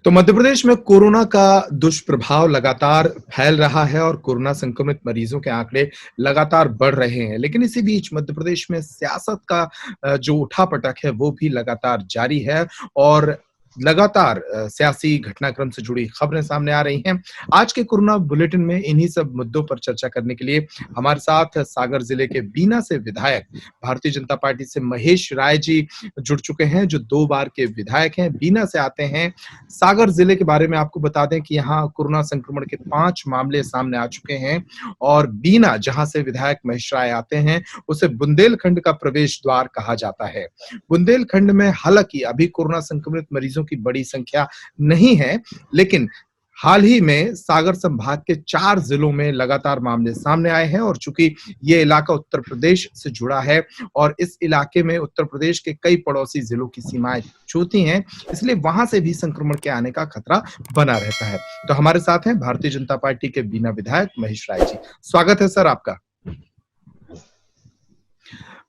तो मध्य प्रदेश में कोरोना का दुष्प्रभाव लगातार फैल रहा है और कोरोना संक्रमित मरीजों के आंकड़े लगातार बढ़ रहे हैं। लेकिन इसी बीच मध्य प्रदेश में सियासत का जो उठापटक है वो भी लगातार जारी है और लगातार सियासी घटनाक्रम से जुड़ी खबरें सामने आ रही हैं। आज के कोरोना बुलेटिन में इन्हीं सब मुद्दों पर चर्चा करने के लिए हमारे साथ सागर जिले के बीना से विधायक भारतीय जनता पार्टी से महेश राय जी जुड़ चुके हैं, जो 2 बार के विधायक हैं, बीना से आते हैं। सागर जिले के बारे में आपको बता दें कि यहाँ कोरोना संक्रमण के 5 मामले सामने आ चुके हैं और बीना, जहां से विधायक महेश राय आते हैं, उसे बुंदेलखंड का प्रवेश द्वार कहा जाता है। बुंदेलखंड में हालांकि अभी कोरोना संक्रमित मरीजों की बड़ी संख्या नहीं है, लेकिन हाल ही में सागर संभाग के 4 जिलों में लगातार मामले सामने आए हैं और चूंकि ये इलाका उत्तर प्रदेश से जुड़ा है और इस इलाके में उत्तर प्रदेश के कई पड़ोसी जिलों की सीमाएं छूती हैं, इसलिए वहां से भी संक्रमण के आने का खतरा बना रहता है। तो हमारे साथ हैं भारतीय जनता पार्टी के बीना विधायक महेश राय जी। स्वागत है सर आपका।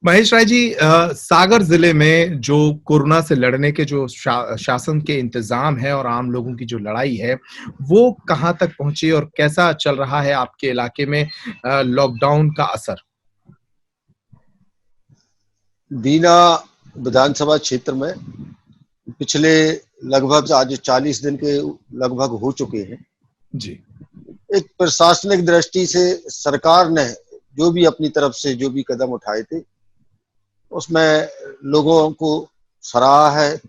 महेश राय जी, सागर जिले में जो कोरोना से लड़ने के जो शासन के इंतजाम है और आम लोगों की जो लड़ाई है, वो कहां तक पहुंची और कैसा चल रहा है आपके इलाके में लॉकडाउन का असर? बीना विधानसभा क्षेत्र में पिछले लगभग आज 40 दिन के लगभग हो चुके हैं जी। एक प्रशासनिक दृष्टि से सरकार ने जो भी अपनी तरफ से जो भी कदम उठाए थे उसमें लोगों को सराहा है,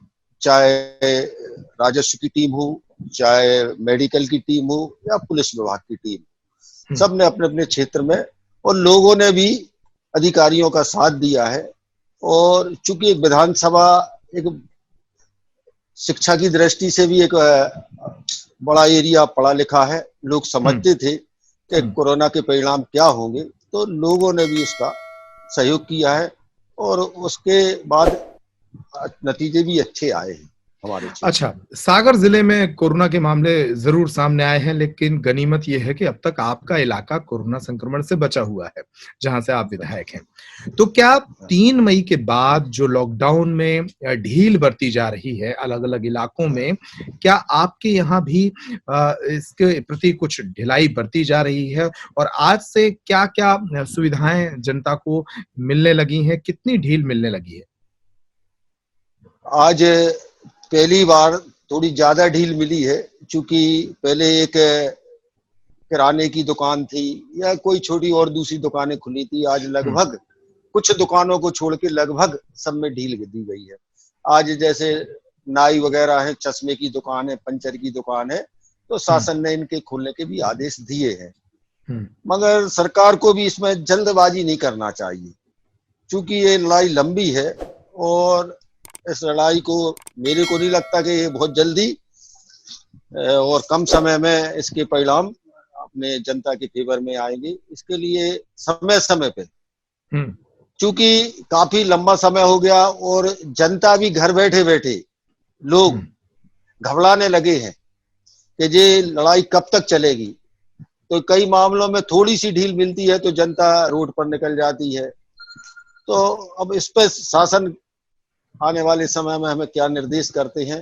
चाहे राजस्व की टीम हो, चाहे मेडिकल की टीम हो या पुलिस विभाग की टीम, सब ने अपने अपने क्षेत्र में और लोगों ने भी अधिकारियों का साथ दिया है। और चूंकि एक विधानसभा एक शिक्षा की दृष्टि से भी एक बड़ा एरिया पढ़ा लिखा है, लोग समझते थे कि कोरोना के परिणाम क्या होंगे, तो लोगों ने भी उसका सहयोग किया है और उसके बाद नतीजे भी अच्छे आए हैं हमारे क्षेत्र। अच्छा, सागर जिले में कोरोना के मामले जरूर सामने आए हैं, लेकिन गनीमत यह है कि अब तक आपका इलाका कोरोना संक्रमण से बचा हुआ है, जहां से आप विधायक हैं। तो क्या 3 मई के बाद जो लॉकडाउन में ढील बरती जा रही है अलग-अलग इलाकों में, क्या आपके यहाँ भी इसके प्रति कुछ ढिलाई बरती जा रही है? और आज से क्या-क्या सुविधाएं जनता को मिलने लगी हैं? कितनी ढील मिलने लगी है? आज पहली बार थोड़ी ज्यादा ढील मिली है, क्योंकि पहले एक किराने की दुकान थी या कोई छोटी और दूसरी दुकानें खुली थी। आज लगभग कुछ दुकानों को छोड़ के लगभग सब में ढील दी गई है। आज जैसे नाई वगैरह है, चश्मे की दुकान है, पंचर की दुकान है, तो शासन ने इनके खोलने के भी आदेश दिए हैं। मगर सरकार को भी इसमें जल्दबाजी नहीं करना चाहिए, क्योंकि ये लड़ाई लंबी है और इस लड़ाई को मेरे को नहीं लगता कि ये बहुत जल्दी और कम समय में इसके परिणाम अपने जनता के फेवर में आएंगे। इसके लिए समय समय पे, क्योंकि काफी लंबा समय हो गया और जनता भी घर बैठे बैठे लोग घबराने लगे हैं कि ये लड़ाई कब तक चलेगी। तो कई मामलों में थोड़ी सी ढील मिलती है तो जनता रोड पर निकल जाती है। तो अब इस पर शासन आने वाले समय में हमें क्या निर्देश करते हैं,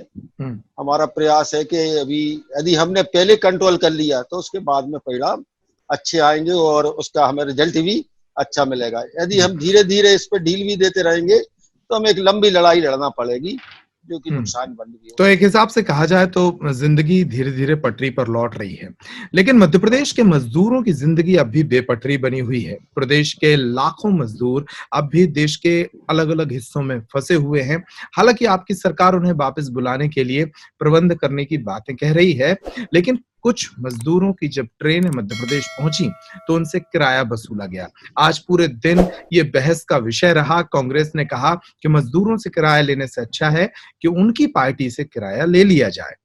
हमारा प्रयास है कि अभी यदि हमने पहले कंट्रोल कर लिया तो उसके बाद में परिणाम अच्छे आएंगे और उसका हमें रिजल्ट भी अच्छा मिलेगा। यदि हम धीरे धीरे इस पर ढील भी देते रहेंगे तो हमें एक लंबी लड़ाई लड़ना पड़ेगी, जो कि नुकसान बन गई। तो एक हिसाब से कहा जाए तो जिंदगी धीरे धीरे पटरी पर लौट रही है, लेकिन मध्य प्रदेश के मजदूरों की जिंदगी अब भी बेपटरी बनी हुई है। प्रदेश के लाखों मजदूर अब भी देश के अलग अलग हिस्सों में फंसे हुए हैं। हालांकि आपकी सरकार उन्हें वापस बुलाने के लिए प्रबंध करने की बातें कह रही है, लेकिन कुछ मजदूरों की जब ट्रेन मध्य प्रदेश पहुंची तो उनसे किराया वसूला गया। आज पूरे दिन ये बहस का विषय रहा। कांग्रेस ने कहा कि मजदूरों से किराया लेने से अच्छा है कि उनकी पार्टी से किराया ले लिया जाए।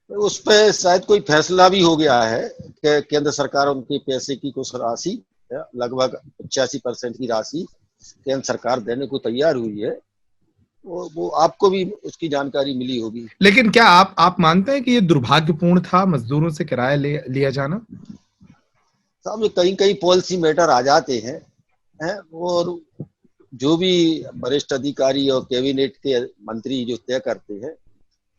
उस पे शायद कोई फैसला भी हो गया है कि केंद्र सरकार उनके पैसे की कुछ राशि, लगभग 85% की राशि केंद्र सरकार देने को तैयार हुई है। वो आपको भी उसकी जानकारी मिली होगी। लेकिन क्या आप मानते हैं कि ये दुर्भाग्यपूर्ण था मजदूरों से किराया लिया जाना? साहब, कई पॉलिसी मैटर आ जाते हैं और जो भी वरिष्ठ अधिकारी और कैबिनेट के मंत्री जो तय करते हैं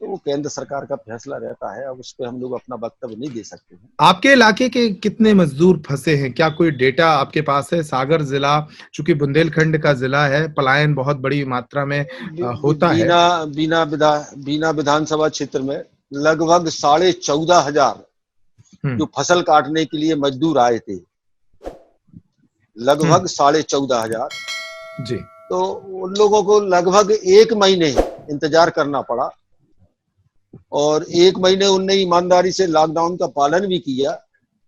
तो वो केंद्र सरकार का फैसला रहता है, अब उस पर हम लोग अपना वक्तव्य नहीं दे सकते हैं। आपके इलाके के कितने मजदूर फंसे हैं? क्या कोई डेटा आपके पास है? सागर जिला चूंकि बुंदेलखंड का जिला है, पलायन बहुत बड़ी मात्रा में होता है। बीना बीना विधानसभा क्षेत्र में लगभग 14,500 हम्म। जो फसल काटने के लिए मजदूर आए थे, हम्म। लगभग 14,500। जी। तो उन लोगों को लगभग 1 महीने इंतजार करना पड़ा, और 1 महीने उनने ईमानदारी से लॉकडाउन का पालन भी किया।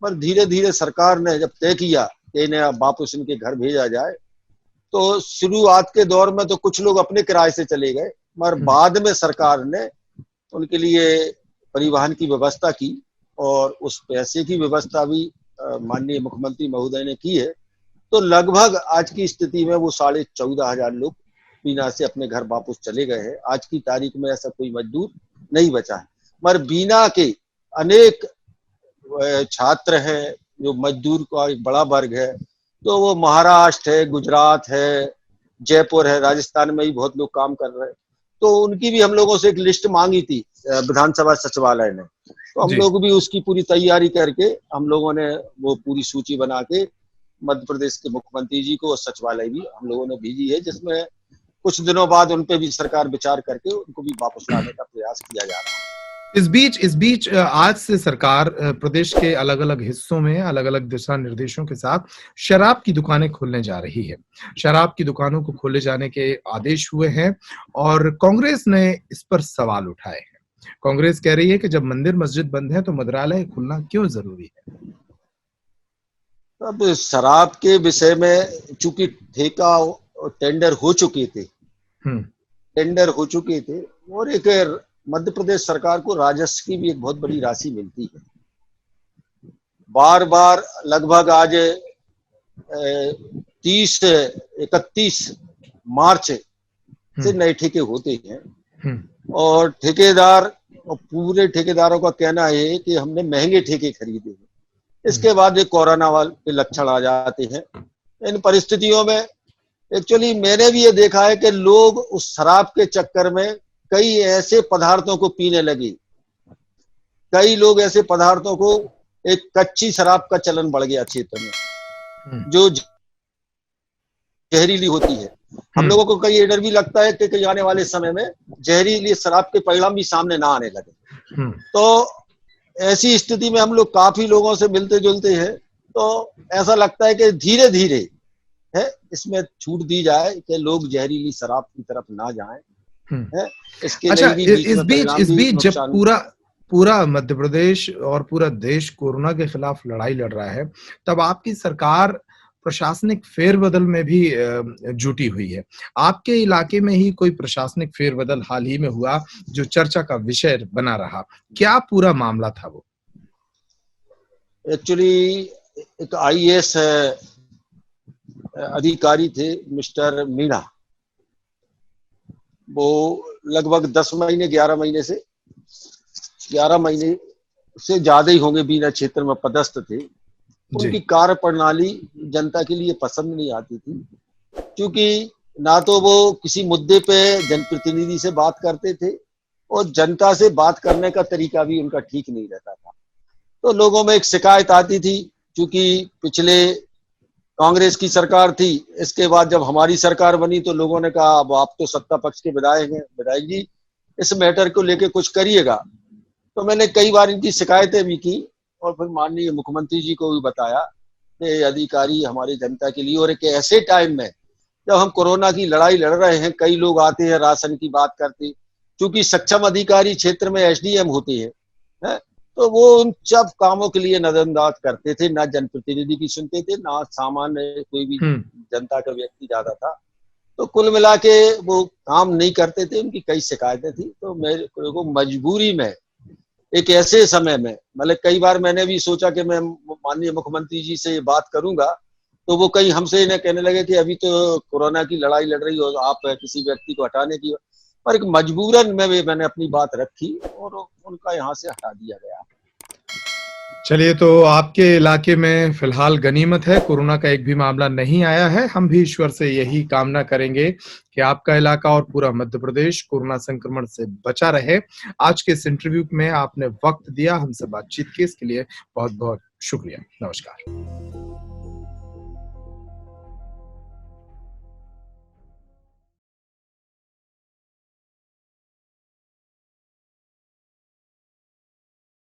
पर धीरे धीरे सरकार ने जब तय किया कि इन्हें वापस इनके घर भेजा जाए, तो शुरुआत के दौर में तो कुछ लोग अपने किराए से चले गए, मगर हम्म। बाद में सरकार ने उनके लिए परिवहन की व्यवस्था की, और उस पैसे की व्यवस्था भी माननीय मुख्यमंत्री महोदय ने की है। तो लगभग आज की स्थिति में वो 14,500 लोग बीना से अपने घर वापस चले गए हैं। आज की तारीख में ऐसा कोई मजदूर नहीं बचा है, मगर बीना के अनेक छात्र हैं, जो मजदूर का एक बड़ा वर्ग है, तो वो महाराष्ट्र है, गुजरात है, जयपुर है, राजस्थान में ही बहुत लोग काम कर रहे हैं। तो उनकी भी हम लोगों से एक लिस्ट मांगी थी विधानसभा सचिवालय ने, तो हम जी। लोग भी उसकी पूरी तैयारी करके हम लोगों ने वो पूरी सूची बना के मध्य प्रदेश के मुख्यमंत्री जी को और सचिवालय भी हम लोगों ने भेजी है, जिसमें कुछ दिनों बाद उन पे भी सरकार विचार करके उनको भी वापस लाने का प्रयास किया जा रहा है। इस बीच आज से सरकार प्रदेश के अलग-अलग हिस्सों में अलग-अलग दिशा निर्देशों के साथ शराब की दुकानें खोलने जा रही है। शराब की दुकानों को खोले जाने के आदेश हुए हैं और कांग्रेस ने इस पर सवाल उठाए हैं। कांग्रेस कह रही है कि जब मंदिर मस्जिद बंद है तो मंदिरालय खुलना क्यों जरूरी है? अब शराब के विषय में चूंकि ठेका और हम्म। टेंडर हो चुके थे, और एक मध्य प्रदेश सरकार को राजस्व की भी एक बहुत बड़ी राशि मिलती है। बार बार लगभग आज 31 मार्च से नए ठेके होते हैं, और ठेकेदार और पूरे ठेकेदारों का कहना है कि हमने महंगे ठेके खरीदे हैं। इसके बाद एक कोरोना वाले लक्षण आ जाते हैं। इन परिस्थितियों में एक्चुअली मैंने भी ये देखा है कि लोग उस शराब के चक्कर में कई ऐसे पदार्थों को पीने लगे, कई लोग ऐसे पदार्थों को, एक कच्ची शराब का चलन बढ़ गया क्षेत्र में, जो जहरीली होती है। हम लोगों को कई डर भी लगता है कि आने वाले समय में जहरीली शराब के परिणाम भी सामने ना आने लगे। तो ऐसी स्थिति में हम लोग काफी लोगों से मिलते जुलते हैं, तो ऐसा लगता है कि धीरे धीरे है इसमें छूट दी जाए कि लोग जहरीली शराब की तरफ ना जाएं। है इसके अच्छा, नहीं भी बीच में परिणाम इस भी बीच जब नुकसान। पूरा मध्य प्रदेश और पूरा देश कोरोना के खिलाफ लड़ाई लड़ रहा है, तब आपकी सरकार प्रशासनिक फेरबदल में भी जुटी हुई है। आपके इलाके में ही कोई प्रशासनिक फेरबदल हाल ही में हुआ जो चर्चा का विषय बना रहा, क्या पूरा मामला था वो? एक्चुअली एक आईएएस अधिकारी थे मिस्टर मीणा, वो लगभग 11 महीने से ज्यादा ही होंगे बीना क्षेत्र में पदस्थ थे। उनकी कार्य प्रणाली जनता के लिए पसंद नहीं आती थी, क्योंकि ना तो वो किसी मुद्दे पे जनप्रतिनिधि से बात करते थे, और जनता से बात करने का तरीका भी उनका ठीक नहीं रहता था। तो लोगों में एक शिकायत आती थी, क्योंकि पिछले कांग्रेस की सरकार थी, इसके बाद जब हमारी सरकार बनी तो लोगों ने कहा अब आप तो सत्ता पक्ष के विधायक हैं, विधायक जी इस मैटर को लेके कुछ करिएगा। तो मैंने कई बार इनकी शिकायतें भी की, और फिर माननीय मुख्यमंत्री जी को भी बताया कि अधिकारी हमारी जनता के लिए, और एक ऐसे टाइम में जब हम कोरोना की लड़ाई लड़ रहे हैं, कई लोग आते हैं राशन की बात करते, क्योंकि सक्षम अधिकारी क्षेत्र में एसडीएम होते हैं, है? तो वो उन सब कामों के लिए नजरअंदाज करते थे, ना जनप्रतिनिधि की सुनते थे, ना सामान्य कोई भी जनता का व्यक्ति ज्यादा था। तो कुल मिला के वो काम नहीं करते थे, उनकी कई शिकायतें थी। तो मेरे को मजबूरी में एक ऐसे समय में, मतलब कई बार मैंने भी सोचा कि मैं माननीय मुख्यमंत्री जी से बात करूंगा, तो वो कहीं हमसे इन्हें कहने लगे कि अभी तो कोरोना की लड़ाई लड़ रही हो, आप किसी व्यक्ति को हटाने की, पर एक मजबूरन में मैंने अपनी बात रखी और उनका यहाँ से हटा दिया गया। चलिए, तो आपके इलाके में फिलहाल गनीमत है, कोरोना का एक भी मामला नहीं आया है। हम भी ईश्वर से यही कामना करेंगे कि आपका इलाका और पूरा मध्य प्रदेश कोरोना संक्रमण से बचा रहे। आज के इस इंटरव्यू में आपने वक़्त दिया, हमसे बातचीत की, इसके लिए बहुत-बहुत शुक्रिया। नमस्कार।